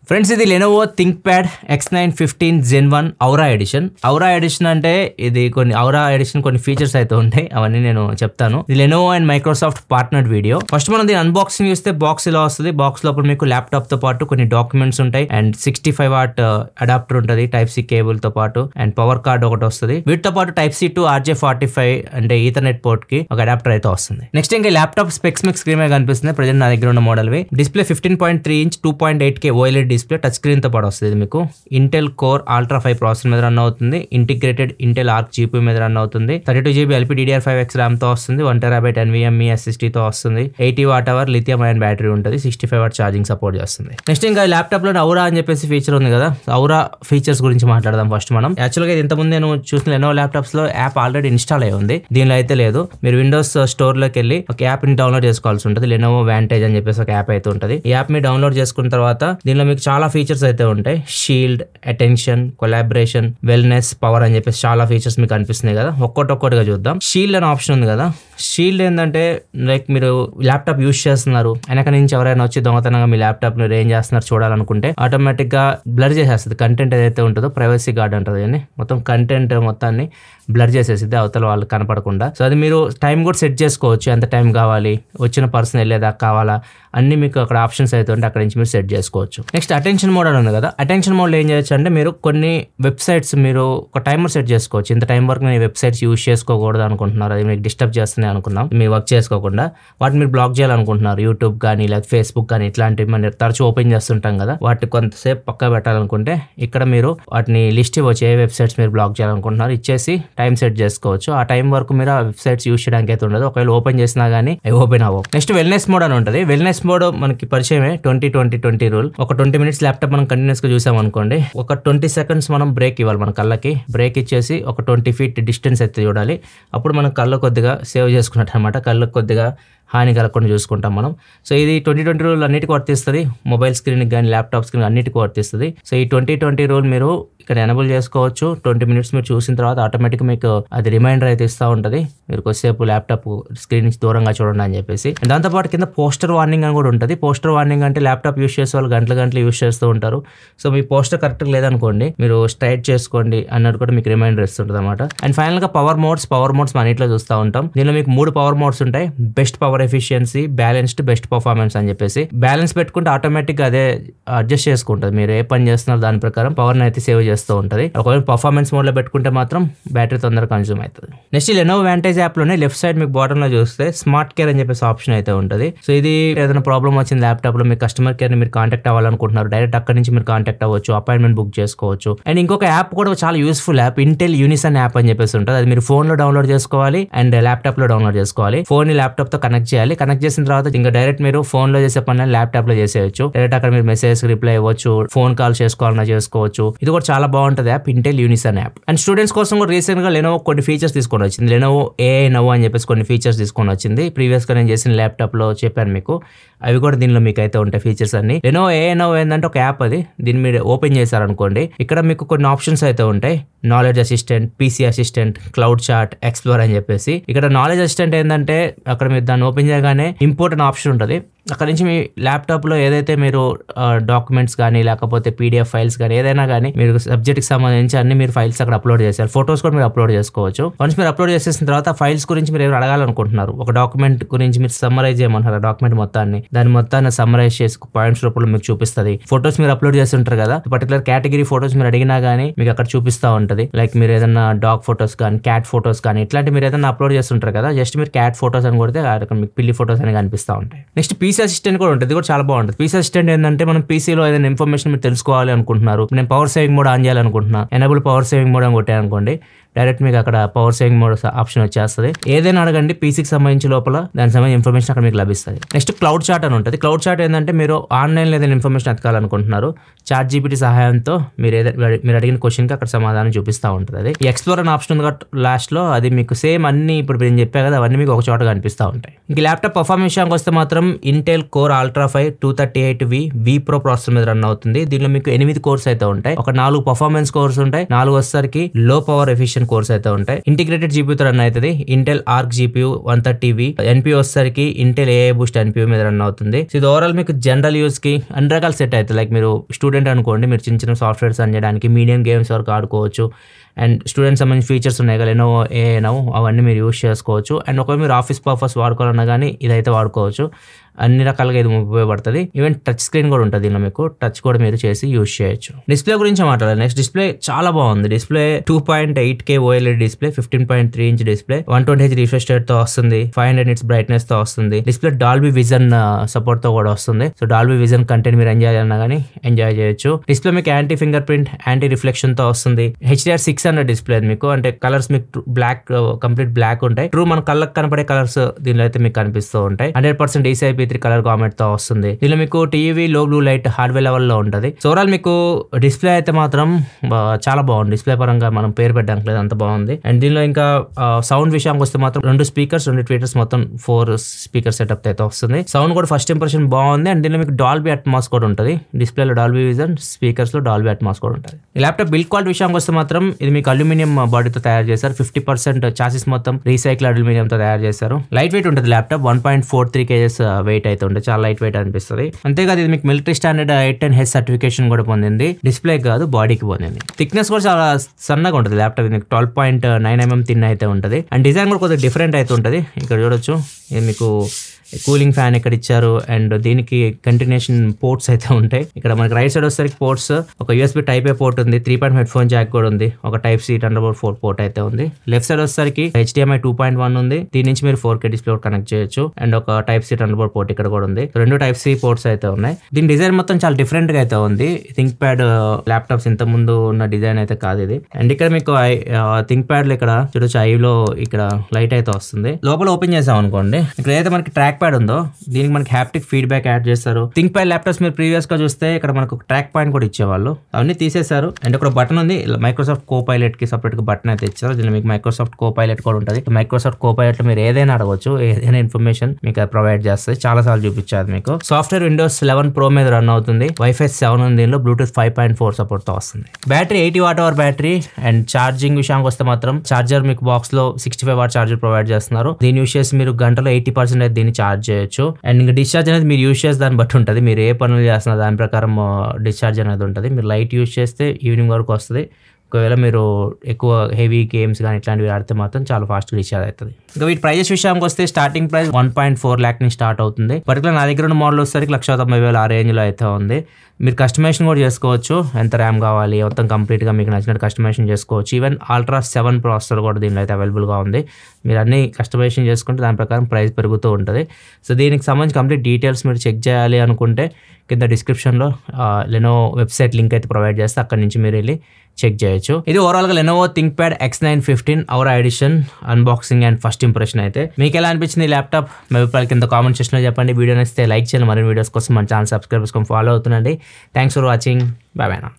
Friends ఇది Lenovo ThinkPad X9 15 Gen 1 ఔరా edition. ఔరా ఎడిషన్ అంటే ఇది ఔరా ఎడిషన్ కొన్ని ఫీచర్స్ అయితే ఉంటాయి, అవన్నీ నేను చెప్తాను. ఇది Lenovo and Microsoft partnered video. First మనం దీని అన్బాక్సింగ్ చూస్తే బాక్స్ ఇలా వస్తుంది. బాక్స్ లోపల మీకు ల్యాప్టాప్ తో పాటు కొన్ని డాక్యుమెంట్స్ ఉంటాయి అండ్ 65 వాట్ అడాప్టర్ ఉంటుంది, టైప్ సి కేబుల్ తో పాటు అండ్ పవర్ కార్డ్ ఒకటి వస్తుంది. వీటితో పాటు టైప్ సి టు RJ45 అంటే ఈథర్నెట్ పోర్ట్ కి ఒక అడాప్టర్ అయితే వస్తుంది. నెక్స్ట్ ఇంకా ల్యాప్టాప్ స్పెక్స్ మీకు స్క్రీన్ మీద కనిపిస్తుంది. ప్రెజెంట్ నా దగ్గర ఉన్న మోడల్ వి. Display 15.3 inch 2.8K OLED display, touch screen తో పాటు వస్తుంది. మీకు ఇంటెల్ కోర్ అల్ట్రా 5 ప్రాసెసర్ మీద రన్ అవుతుంది. ఇంటిగ్రేటెడ్ ఇంటెల్ ఆర్క్ GPU మీద రన్ అవుతుంది. 32GB LPDDR5X RAM తో వస్తుంది. 1TB NVMe SSD తో వస్తుంది. 80 Wh లిథియం అయన్ బ్యాటరీ ఉంటుంది. 65 వాట్ ఛార్జింగ్ సపోర్ట్ చేస్తుంది. నెక్స్ట్ ఇంకా ల్యాప్టాప్ లో ఔరా అని చెప్పేసి ఫీచర్ ఉంది కదా, ఔరా ఫీచర్స్ గురించి మాట్లాడదాం ఫస్ట్ మనం. యాక్చువల్ గా ఇంతకుముందు నేను చూసిన లెనోవో ల్యాప్టాప్స్ లో యాప్ ఆల్రెడీ ఇన్స్టాల్ అయి ఉంది, దీనిలో అయితే లేదు. మీరు విండోస్ స్టోర్ లోకి వెళ్ళి ఒక యాప్ ని డౌన్లోడ్ చేసుకోవాల్సి ఉంటుంది. లెనోవో వాంటేజ్ అని చెప్పేసి ఒక యాప్ అయితే ఉంటుంది. ఈ యాప్ ని డౌన్లోడ్ చేసుకున్న తర్వాత దీనిలో మీకు చాలా ఫీచర్స్ అయితే ఉంటాయి. Shield, attention, collaboration, wellness, power అని చెప్పేసి చాలా ఫీచర్స్ మీకు కనిపిస్తున్నాయి కదా. ఒక్కొక్కటిగా చూద్దాం. షీల్డ్ అనే ఆప్షన్ ఉంది కదా. షీల్డ్ ఏంటంటే లైక్ మీరు ల్యాప్టాప్ యూజ్ చేస్తున్నారు, వెనక నుంచి ఎవరైనా వచ్చి దొంగతనంగా మీ ల్యాప్టాప్ మీరు ఏం చేస్తున్నారు చూడాలనుకుంటే ఆటోమేటిక్ గా బ్లర్ చేసేస్తుంది. కంటెంట్ ఏదైతే ఉంటుందో ప్రైవసీ గార్డ్ అంటుంది అని, మొత్తం కంటెంట్ మొత్తాన్ని బ్లర్ చేసేసింది అవతల వాళ్ళు కనపడకుండా. సో అది మీరు టైం కూడా సెట్ చేసుకోవచ్చు, ఎంత టైం కావాలి, వచ్చిన పర్సన్ వెళ్ళేదాకా కావాలా, అన్ని మీకు అక్కడ ఆప్షన్స్ అయితే ఉంటే అక్కడ నుంచి మీరు సెట్ చేసుకోవచ్చు. నెక్స్ట్ అటెన్షన్ మోడ్ అని ఉంది కదా. అటెన్షన్ మోడ్ లో ఏం చేయొచ్చు అంటే మీరు కొన్ని వెబ్సైట్స్ మీరు ఒక టైమర్ సెట్ చేసుకోవచ్చు. ఇంత టైం వరకు నేను వెబ్సైట్స్ యూజ్ చేసుకోకూడదు అనుకుంటున్నారు, అది మీకు డిస్టర్బ్ చేస్తున్నాయి అనుకున్నాం, మీరు వర్క్ చేసుకోకుండా వాటిని మీరు బ్లాక్ చేయాలనుకుంటున్నారు. యూట్యూబ్ కానీ లేదా ఫేస్బుక్ కానీ ఇట్లాంటివి మనం తరచూ ఓపెన్ చేస్తుంటాం కదా, వాటిని కొంతసేపు పక్క పెట్టాలనుకుంటే ఇక్కడ మీరు వాటిని లిస్ట్ ఇవ్వచ్చు, ఏ వెబ్సైట్స్ మీరు బ్లాక్ చేయాలనుకుంటున్నారు ఇచ్చేసి టైం సెట్ చేసుకోవచ్చు. ఆ టైం వరకు మీరు ఆ వెబ్సైట్స్ యూజ్ చేయడానికి అయితే ఉండదు, ఒకవేళ ఓపెన్ చేసినా కానీ అవి ఓపెన్ అవ్వవు. నెక్స్ట్ వెల్నెస్ మోడ్ అని ఉంటుంది. వెల్నెస్ మోడ్ మనకి పరిచయమే 20-20-20 రూల్. ఒక 20 మినిట్స్ ల్యాప్టాప్ మనం కంటిన్యూస్ గా చూసాం అనుకోండి, ఒక 20 సెకండ్స్ మనం బ్రేక్ ఇవ్వాలి. మన కళ్ళకి బ్రేక్ ఇచ్చేసి ఒక 20 feet డిస్టెన్స్ అయితే చూడాలి. అప్పుడు మనం కళ్ళు కొద్దిగా సేవ్ చేసుకున్నట్టు అనమాట, కళ్ళకు కొద్దిగా హాని కలగకుండా చూసుకుంటాం మనం. సో ఇది 20-20 రూల్ అన్నిటికీ వర్తిస్తుంది, మొబైల్ స్క్రీన్కి కానీ ల్యాప్టాప్ స్క్రీన్ అన్నిటికీ వర్తిస్తుంది. సో ఈ 20-20 రూల్ మీరు ఇక్కడ ఎనబుల్ చేసుకోవచ్చు. 20 మినిట్స్ మీరు చూసిన తర్వాత ఆటోమేటిక్ మీకు అది రిమైండర్ అయితే ఇస్తూ ఉంటుంది, మీరు కొద్దిసేపు ల్యాప్టాప్ స్క్రీన్ నుంచి దూరంగా చూడండి అని చెప్పేసి. దాంతోపాటు కింద పోస్టర్ వార్నింగ్ అని కూడా ఉంటుంది. పోస్టర్ వార్నింగ్ అంటే ల్యాప్టాప్ యూస్ చేసే వాళ్ళు గంటలు యూస్ చేస్తూ ఉంటారు. సో మీ పోస్టర్ కరెక్ట్గా లేదనుకోండి, మీరు స్ట్రైట్ చేసుకోండి అన్నట్టు కూడా మీకు రిమైండర్ ఇస్తుంటుంది అనమాట. అండ్ ఫైనల్ గా పవర్ మోడ్స్ మన ఇంట్లో చూస్తూ ఉంటాం. దీనిలో మీకు 3 పవర్ మోడ్స్ ఉంటాయి. Best power efficiency, balanced, best performance అని చెప్పేసి. బ్యాలెన్స్ పెట్టుకుంటే ఆటోమేటిక్ అదే అడ్జస్ట్ చేసుకుంటుంది, మీరు ఏ పని చేస్తున్నారు దాని ప్రకారం పవర్ అయితే సేవ్ చేస్తూ ఉంటుంది. ఒకవేళ పర్ఫార్మెన్స్ మోడ్ లో పెట్టుకుంటే మాత్రం బ్యాటరీ తొందరగా కన్స్యూమ్ అవుతుంది. నెక్స్ట్ లెనోవో వాంటేజ్ యాప్ లోనే లెఫ్ట్ సైడ్ మీకు బాటమ్ లో చూస్తే స్మార్ట్ కేర్ అని చెప్పేసి ఆప్షన్ అయితే ఉంటుంది. సో ఇది ఏదైనా ప్రాబ్లం వచ్చింది ల్యాప్టాప్ లో, మీ కస్టమర్ కేర్ ని మీరు కాంటాక్ట్ అవ్వాలనుకుంటున్నారు, డైరెక్ట్ అక్కడ నుంచి మీరు కాంటాక్ట్ అవ్వచ్చు, అపాయింట్మెంట్ బుక్ చేసుకోవచ్చు. అండ్ ఇంకొక యాప్ కూడా చాలా useful app, Intel Unison app అని చెప్పేసి ఉంటుంది. అది మీరు ఫోన్ లో డౌన్లోడ్ చేసుకోవాలి అండ్ ల్యాప్టాప్ లో డౌన్లోడ్ చేసుకోవాలి. ఫోన్ ని ల్యాప్టాప్ తో కనెక్ట్ చేయాలి. కనెక్ట్ చేసిన తర్వాత ఇంకా డైరెక్ట్ మీరు ఫోన్ లో చేసే పని ల్యాప్టాప్ లో చేసేయచ్చు. డైరెక్ట్ అక్కడ మీరు మెసేజ్ రిప్లై ఇవ్వచ్చు, ఫోన్ కాల్ చేసుకోవాలన్నా చేసుకోవచ్చు. ఇది కూడా చాలా బాగుంటుంది app, Intel Unison app. And students కోసం కూడా రీసెంట్ గా లెనోవో కొన్ని ఫీచర్స్ తీసుకొని వచ్చింది. లెనోవో AI Now అని చెప్పేసి కొన్ని ఫీచర్స్ తీసుకొని వచ్చింది. ప్రీవియస్ గా నేను చేసిన ల్యాప్టాప్ లో చెప్పాను మీకు, అవి కూడా దీనిలో మీకు అయితే ఉంటాయి ఫీచర్స్ అన్ని. లెనోవో AI Now ఏంటంటే ఒక యాప్, అది దీన్ని మీరు ఓపెన్ చేశారనుకోండి, ఇక్కడ మీకు కొన్ని ఆప్షన్స్ అయితే ఉంటాయి. Knowledge assistant, PC assistant, cloud chat, explore అని చెప్పేసి. ఇక్కడ నాలెడ్జ్ అసిస్టెంట్ ఏంటంటే అక్కడ మీరు దాన్ని ఓపెన్ చేయగానే ఇంపోర్ట్ అనే ఆప్షన్ ఉంటుంది. అక్కడ నుంచి మీ ల్యాప్టాప్లో ఏదైతే మీరు డాక్యుమెంట్స్ కానీ లేకపోతే PDF ఫైల్స్ కానీ ఏదైనా కానీ మీరు సబ్జెక్ట్కి సంబంధించి అన్ని మీరు ఫైల్స్ అక్కడ అప్లోడ్ చేశారు. ఫొటోస్ కూడా మీరు అప్లోడ్ చేసుకోవచ్చు. వన్స్ మీరు అప్లోడ్ చేసేసిన తర్వాత ఫైల్స్ గురించి మీరు ఏమైనా అడగాలనుకుంటున్నారు, ఒక డాక్యుమెంట్ గురించి మీరు సమ్మరైజ్ చేయమంటారు, డాక్యుమెంట్ మొత్తాన్ని దాని మొత్తాన్ని సమ్మరైజ్ చేసి పాయింట్స్ రూపంలో మీకు చూపిస్తుంది. ఫొటోస్ మీరు అప్లోడ్ చేస్తుంటారు కదా, పర్టికులర్ కేటగిరీ ఫొటోస్ మీరు అడిగినా కానీ మీకు అక్కడ చూపిస్తూ ఉంటుంది. లైక్ మీరు ఏదైనా డాగ్ ఫొటోస్ కానీ క్యాట్ ఫొటోస్ కానీ ఇట్లాంటి మీరు ఏదైనా అప్లోడ్ చేస్తుంటారు కదా, జస్ట్ మీరు క్యాట్ ఫొటోస్ అని కొడితే మీకు పిల్లి ఫొటోస్ అని కనిపిస్తూ ఉంటాయి. నెక్స్ట్ PC అసిస్టెంట్ కూడా ఉంటుంది, కూడా చాలా బాగుంటుంది. PC అసిస్టెంట్ ఏంటంటే మనం పీసీలో ఏదైనా ఇన్ఫర్మేషన్ మీరు తెలుసుకోవాలి అనుకుంటున్నారు, నేను పవర్ సేవింగ్ మోడ్ ఆన్ చేయాలనుకుంటున్నా, ఎనేబుల్ పవర్ సేవింగ్ మోడ్ అని కొట్టారనుకోండి, డైరెక్ట్ మీకు అక్కడ పవర్ సేవింగ్ మోడ్ ఆప్షన్ వచ్చేస్తుంది. ఏదైనా అడగండి పీసీకి సంబంధించి లోపల దానికి సంబంధించిన ఇన్ఫర్మేషన్ అక్కడ మీకు లభిస్తుంది. నెక్స్ట్ క్లౌడ్ చాట్ అని ఉంటుంది. క్లౌడ్ చాట్ ఏంటంటే మీరు ఆన్లైన్లో ఏదైనా ఇన్ఫర్మేషన్ ఎతకాలనుకుంటున్నారు, చాట్ GPT సహాయంతో మీరు అడిగిన క్వశ్చన్కి అక్కడ సమాధానం చూపిస్తూ ఉంటుంది. అది ఎక్స్ప్లోర్ అనే ఆప్షన్ ఉంది లాస్ట్ లో, అది మీకు సేమ్ అన్ని ఇప్పుడు నేను చెప్పా కదా అవన్నీ మీకు ఒక చోట కనిపిస్తూ ఉంటాయి. ఇంక ల్యాప్టాప్ పర్ఫార్మెన్స్ విషయానికి వస్తే మాత్రం Intel Core Ultra 5 238V V Pro processor మీద రన్ అవుతుంది. దీనిలో మీకు 8 కోర్స్ అయితే ఉంటాయి. ఒక 4 పర్ఫార్మెన్స్ కోర్స్ ఉంటాయి, 4 వచ్చేసరికి లో పవర్ ఎఫిషియెంట్ కోర్స్ అయితే ఉంటాయి. ఇంటిగ్రేటెడ్ GPU తో రన్ అవుతుంది. Intel Arc GPU 130V. NPU వచ్చేసరికి ఇంటెల్ AI బూస్ట్ NPU మీద రన్ అవుతుంది. సో ఇది ఓవరాల్ మీకు జనరల్ యూస్ కి అన్ని రకాల సెట్ అవుతుంది. లైక్ మీరు స్టూడెంట్ అనుకోండి, మీరు చిన్న చిన్న సాఫ్ట్వేర్స్ రన్ చేయడానికి, మీడియం గేమ్స్ వరకు ఆడుకోవచ్చు. అండ్ స్టూడెంట్స్ సంబంధించిన ఫీచర్స్ ఉన్నాయి కదా, Lenovo AI అవన్నీ మీరు యూస్ చేసుకోవచ్చు. అండ్ ఒకవేళ మీరు ఆఫీస్ పర్పస్ వాడుకోవాలన్నా కానీ ఇదైతే వాడుకోవచ్చు. అన్ని రకాలుగా ఇది ఉపయోగపడుతుంది. ఈవెన్ టచ్ స్క్రీన్ కూడా ఉంటుంది దీనిలో, మీకు టచ్ కూడా మీరు చేసి యూజ్ చేయొచ్చు. డిస్ప్లే గురించి మాట్లాడాలి. నెక్స్ట్ డిస్ప్లే చాలా బాగుంది. Display 2.8K OLED display, 15.3 inch display, 120Hz refresh rate తో వస్తుంది, 500 nits బ్రైట్నెస్ తో వస్తుంది. డిస్ప్లే డాల్బీ విజన్ సపోర్ట్ తో కూడా వస్తుంది. సో డాల్బీ విజన్ కంటెంట్ మీరు ఎంజాయ్ చేయాలన్నా కానీ ఎంజాయ్ చేయొచ్చు. డిస్ప్లే మీకు anti finger print, anti reflection తో వస్తుంది. HDR600 డిస్ప్లే మీకు, అంటే కలర్స్ మీకు బ్లాక్, కంప్లీట్ బ్లాక్ ఉంటాయి. ట్రూ మన కళ్ళకు కనపడే కలర్స్ దీనిలో అయితే మీకు కనిపిస్తూ ఉంటాయి. 100% DCI-P3 కలర్ కామెంట్ తో వస్తుంది. దీనిలో మీకు టీవీ లో బ్లూ లైట్ హార్డ్వేర్ లెవెల్ లో ఉంటది. సో ఓవరాల్ మీకు డిస్ప్లే అయితే మాత్రం చాలా బాగుంది. డిస్ప్లే పరంగా మనం పేరు పెట్టడానికి లేదు, అంత బాగుంది. అండ్ దీనిలో ఇంకా సౌండ్ విషయానికి వస్తే మాత్రం 2 స్పీకర్స్, 2 ట్వీటర్స్, మొత్తం 4 స్పీకర్ సెటప్ అయితే వస్తుంది. సౌండ్ కూడా ఫస్ట్ ఇంప్రెషన్ బాగుంది. అండ్ దీనిలో మీకు డాల్బీ అట్మాస్ కూడా ఉంటుంది. డిస్ప్లేలో డాల్బీ విజన్, స్పీకర్స్ లో డాల్బీ అట్మాస్ కూడా ఉంటుంది. ఈ ల్యాప్టాప్ బిల్డ్ క్వాలిటీ విషయానికి వస్తే మాత్రం ఇది మీకు అల్యూమినియం బాడీతో తయారు చేశారు. 50% చాసిస్ మొత్తం రీసైకిల్ అల్యూమినియం తో తయారు చేశారు. లైట్ వెయిట్ ఉంటుంది ల్యాప్టాప్, 1.43 kgs వెయిట్ అయితే ఉంటుంది. చాలా లైట్ వెయిట్ అనిపిస్తుంది. అంతేకాదు ఇది మీకు మిలిటరీ స్టాండర్డ్ 810H సర్టిఫికేషన్ కూడా పొందింది. డిస్ప్లే కాదు, బాడీకి పొందింది. థిక్నెస్ కూడా చాలా సన్నగా ఉంటుంది ల్యాప్టాప్. ఇది 12.9 mm థిన్ అయితే ఉంటుంది. అండ్ డిజైన్ కూడా కొద్దిగా డిఫరెంట్ అయితే ఉంటుంది. ఇక్కడ చూడొచ్చు, ఇది మీకు కూలింగ్ ఫ్యాన్ ఇక్కడ ఇచ్చారు. అండ్ దీనికి కంటిన్యూషన్ పోర్ట్స్ అయితే ఉంటాయి. ఇక్కడ మనకి రైట్ సైడ్ వచ్చేసరికి పోర్ట్స్, ఒక USB Type-A పోర్ట్ ఉంది, 3.5 హెడ్ఫోన్ జాక్ కూడా ఉంది, ఒక Type-C Thunderbolt 4 పోర్ట్ అయితే ఉంది. లెఫ్ట్ సైడ్ వచ్చేసరికి HDMI 2.1 ఉంది. దీని నుంచి మీరు 4K డిస్ప్లే కనెక్ట్ చేయొచ్చు. అండ్ ఒక Type-C Thunderbolt పోర్ట్ ఇక్కడ కూడా ఉంది. 2 Type-C పోర్ట్స్ అయితే ఉన్నాయి. దీని డిజైన్ మొత్తం చాలా డిఫరెంట్ గా అయితే ఉంది. థింక్ ప్యాడ్ ల్యాప్టాప్స్ ఇంత ముందు ఉన్న డిజైన్ అయితే కాదు ఇది. అండ్ ఇక్కడ మీకు థింక్ ప్యాడ్ లో ఇక్కడ చూడొచ్చు, ఐలో ఇక్కడ లైట్ అయితే వస్తుంది. లోపల ఓపెన్ చేసాం అనుకోండి, ఇక్కడ అయితే మనకి ట్రాక్ ప్యాడ్ ఉందో దీనికి మనకి హ్యాప్టిక్ ఫీడ్బ్యాక్ యాడ్ చేస్తారు. థింక్ ప్యాడ్ ల్యాప్టాప్స్ మీరు ప్రీవియస్ గా చూస్తే ఇక్కడ మనకు ట్రాక్ పాయింట్ కూడా ఇచ్చేవాళ్ళు, అవన్నీ తీసేశారు. అండ్ ఇక్కడ బటన్ ఉంది, మైక్రోసాఫ్ట్ కోపైలట్ కి సపరేట్ గా బటన్ అయితే ఇచ్చారు. దీనిలో మీకు మైక్రోసాఫ్ట్ కోపైలట్ కూడా ఉంటుంది. మైక్రోసాఫ్ట్ కోపైలట్ లో మీరు ఏదైనా అడగవచ్చు, ఏదైనా ఇన్ఫర్మేషన్ మీకు ప్రొవైడ్ చేస్తుంది. చాలా సార్లు చూపించారు మీకు. సాఫ్ట్వేర్ విండోస్ 11 Pro మీద రన్ అవుతుంది. Wi-Fi 7 ఉంది. దీనిలో బ్లూటూత్ 5.4 సపోర్ట్ తో వస్తుంది. Battery 80 Wh battery. And charging విషయానికి వస్తే మాత్రం చార్జర్ మీకు బాక్స్ లో 65 Watt చార్జర్ ప్రొవైడ్ చేస్తున్నారు. దీన్ని యూస్ చేసి మీరు గంటలో 80% అయితే దీన్ని చార్జ్ చేయొచ్చు. అండ్ ఇంకా డిశ్చార్జ్ అనేది మీరు యూస్ చేసే దాన్ని బట్టి ఉంటుంది. మీరు ఏ పనులు చేస్తున్నారు దాని ప్రకారం డిశ్చార్జ్ అనేది ఉంటుంది. మీరు లైట్ యూస్ చేస్తే ఈవినింగ్ వరకు వస్తుంది. ఒకవేళ మీరు ఎక్కువ హెవీ గేమ్స్ కానీ ఇట్లాంటివి ఆడితే మాత్రం చాలా ఫాస్ట్గా డిశ్చార్జ్ అవుతుంది. ఇంకా వీటి ప్రైజెస్ విషయానికి వస్తే స్టార్టింగ్ ప్రైస్ 1.4 lakh నుంచి స్టార్ట్ అవుతుంది. పర్టికులర్ నా దగ్గర ఉన్న మోడల్ వచ్చేసరికి 1,90,000 ఆ రేంజ్లో అయితే ఉంది. మీరు కస్టమైజేషన్ కూడా చేసుకోవచ్చు. ఎంత ర్యామ్ కావాలి మొత్తం కంప్లీట్గా మీకు నచ్చినట్టు కస్టమైజేషన్ చేసుకోవచ్చు. ఈవెన్ Ultra 7 ప్రాసెసర్ కూడా దీనిలో అయితే అవైలబుల్గా ఉంది. మీరు అన్ని కస్టమైజేషన్ చేసుకుంటే దాని ప్రకారం ప్రైస్ పెరుగుతూ ఉంటుంది. సో దీనికి సంబంధించి కంప్లీట్ డీటెయిల్స్ మీరు చెక్ చేయాలి అనుకుంటే కింద డిస్క్రిప్షన్లో Lenovo వెబ్సైట్ లింక్ అయితే ప్రొవైడ్ చేస్తే అక్కడి నుంచి మీరు వెళ్ళి చెక్ చేయొచ్చు. ఇది ఓవరాల్గా Lenovo ThinkPad X9 15 Aura edition unboxing and first impression అయితే. మీకు ఎలా అనిపించింది ఈ ల్యాప్టాప్? మీ అభిప్రాయాలు కింద కామెంట్ సెక్షన్లో చెప్పండి. వీడియో నచ్చితే లైక్ చేయండి. మరిన్ని వీడియోస్ కోసం మన ఛానల్ సబ్స్క్రైబ్ చేసుకొని ఫాలో అవుతుండండి. Thanks for watching. Bye bye.